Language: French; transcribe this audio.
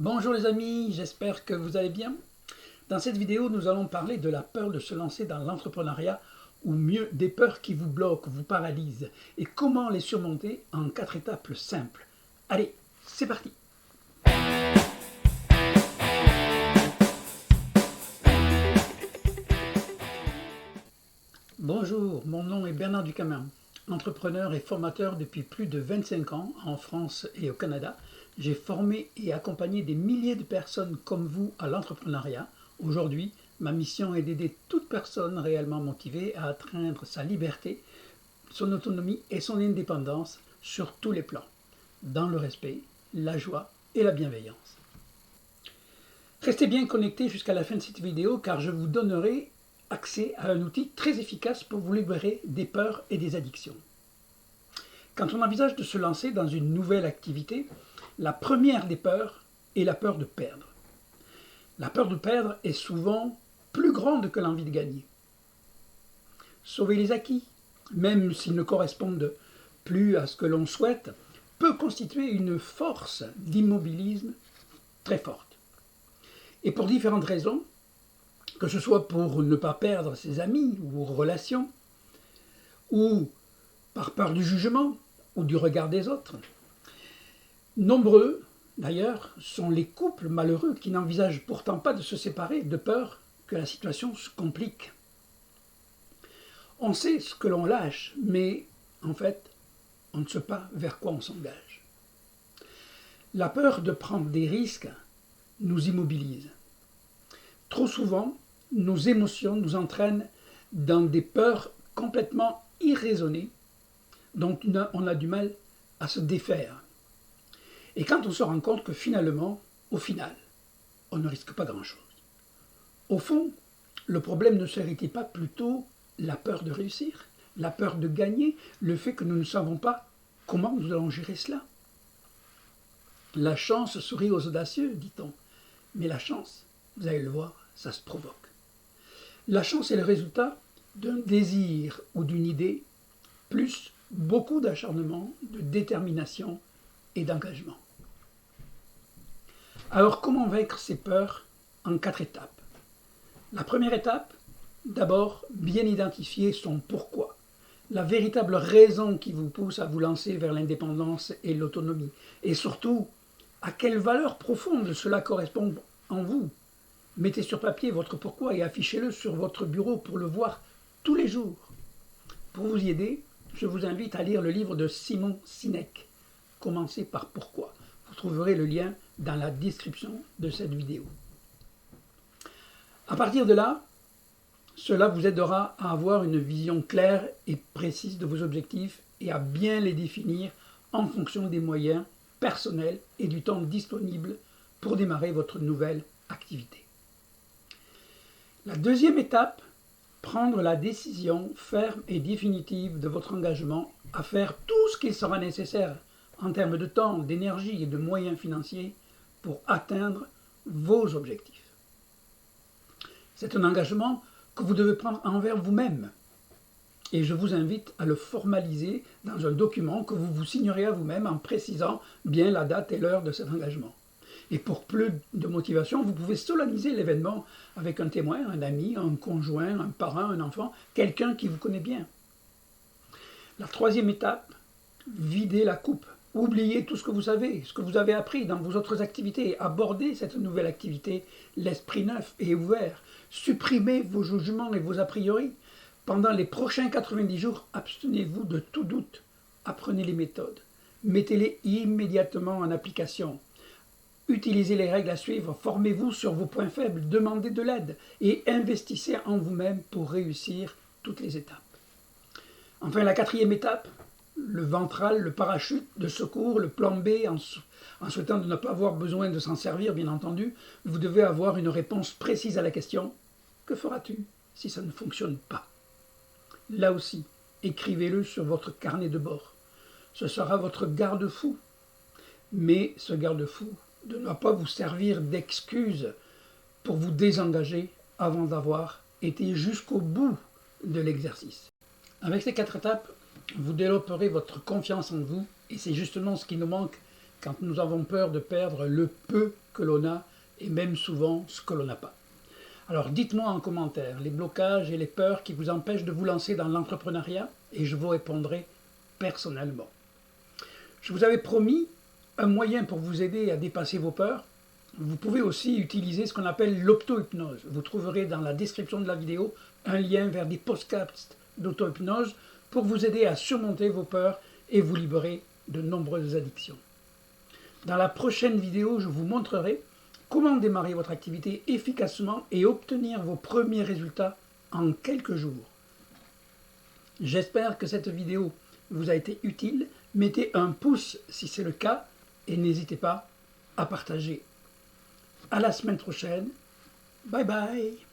Bonjour les amis, j'espère que vous allez bien. Dans cette vidéo, nous allons parler de la peur de se lancer dans l'entrepreneuriat, ou mieux des peurs qui vous bloquent, vous paralysent, et comment les surmonter en 4 étapes simples. Allez, c'est parti. Bonjour, mon nom est Bernard Ducamin, entrepreneur et formateur depuis plus de 25 ans en France et au Canada. J'ai formé et accompagné des milliers de personnes comme vous à l'entrepreneuriat. Aujourd'hui, ma mission est d'aider toute personne réellement motivée à atteindre sa liberté, son autonomie et son indépendance sur tous les plans, dans le respect, la joie et la bienveillance. Restez bien connectés jusqu'à la fin de cette vidéo car je vous donnerai accès à un outil très efficace pour vous libérer des peurs et des addictions. Quand on envisage de se lancer dans une nouvelle activité, la première des peurs est la peur de perdre. La peur de perdre est souvent plus grande que l'envie de gagner. Sauver les acquis, même s'ils ne correspondent plus à ce que l'on souhaite, peut constituer une force d'immobilisme très forte. Et pour différentes raisons, que ce soit pour ne pas perdre ses amis ou relations, ou par peur du jugement ou du regard des autres. Nombreux, d'ailleurs, sont les couples malheureux qui n'envisagent pourtant pas de se séparer de peur que la situation se complique. On sait ce que l'on lâche, mais en fait, on ne sait pas vers quoi on s'engage. La peur de prendre des risques nous immobilise. Trop souvent, nos émotions nous entraînent dans des peurs complètement irraisonnées dont on a du mal à se défaire. Et quand on se rend compte que finalement, au final, on ne risque pas grand-chose. Au fond, le problème ne serait-il pas plutôt la peur de réussir, la peur de gagner, le fait que nous ne savons pas comment nous allons gérer cela? La chance sourit aux audacieux, dit-on. Mais la chance, vous allez le voir, ça se provoque. La chance est le résultat d'un désir ou d'une idée, plus beaucoup d'acharnement, de détermination et d'engagement. Alors, comment vaincre ces peurs en 4 étapes? La première étape, d'abord, bien identifier son pourquoi. La véritable raison qui vous pousse à vous lancer vers l'indépendance et l'autonomie. Et surtout, à quelle valeur profonde cela correspond en vous. Mettez sur papier votre pourquoi et affichez-le sur votre bureau pour le voir tous les jours. Pour vous y aider, je vous invite à lire le livre de Simon Sinek, Commencez par pourquoi. Vous trouverez le lien dans la description de cette vidéo. À partir de là, cela vous aidera à avoir une vision claire et précise de vos objectifs et à bien les définir en fonction des moyens personnels et du temps disponible pour démarrer votre nouvelle activité. La deuxième étape, prendre la décision ferme et définitive de votre engagement à faire tout ce qu'il sera nécessaire en termes de temps, d'énergie et de moyens financiers pour atteindre vos objectifs. C'est un engagement que vous devez prendre envers vous-même. Et je vous invite à le formaliser dans un document que vous vous signerez à vous-même en précisant bien la date et l'heure de cet engagement. Et pour plus de motivation, vous pouvez solenniser l'événement avec un témoin, un ami, un conjoint, un parent, un enfant, quelqu'un qui vous connaît bien. La troisième étape, videz la coupe. Oubliez tout ce que vous savez, ce que vous avez appris dans vos autres activités. Abordez cette nouvelle activité, l'esprit neuf et ouvert. Supprimez vos jugements et vos a priori. Pendant les prochains 90 jours, abstenez-vous de tout doute. Apprenez les méthodes. Mettez-les immédiatement en application. Utilisez les règles à suivre, formez-vous sur vos points faibles, demandez de l'aide et investissez en vous-même pour réussir toutes les étapes. Enfin, la quatrième étape, le ventral, le parachute de secours, le plan B, en souhaitant de ne pas avoir besoin de s'en servir, bien entendu, vous devez avoir une réponse précise à la question « Que feras-tu si ça ne fonctionne pas ?» Là aussi, écrivez-le sur votre carnet de bord. Ce sera votre garde-fou. Mais ce garde-fou ne doit pas vous servir d'excuse pour vous désengager avant d'avoir été jusqu'au bout de l'exercice. Avec ces 4 étapes, vous développerez votre confiance en vous et c'est justement ce qui nous manque quand nous avons peur de perdre le peu que l'on a et même souvent ce que l'on n'a pas. Alors dites-moi en commentaire les blocages et les peurs qui vous empêchent de vous lancer dans l'entrepreneuriat et je vous répondrai personnellement. Je vous avais promis un moyen pour vous aider à dépasser vos peurs. Vous pouvez aussi utiliser ce qu'on appelle l'auto-hypnose. Vous trouverez dans la description de la vidéo un lien vers des podcasts d'auto-hypnose pour vous aider à surmonter vos peurs et vous libérer de nombreuses addictions. Dans la prochaine vidéo, je vous montrerai comment démarrer votre activité efficacement et obtenir vos premiers résultats en quelques jours. J'espère que cette vidéo vous a été utile. Mettez un pouce si c'est le cas et n'hésitez pas à partager. À la semaine prochaine. Bye bye.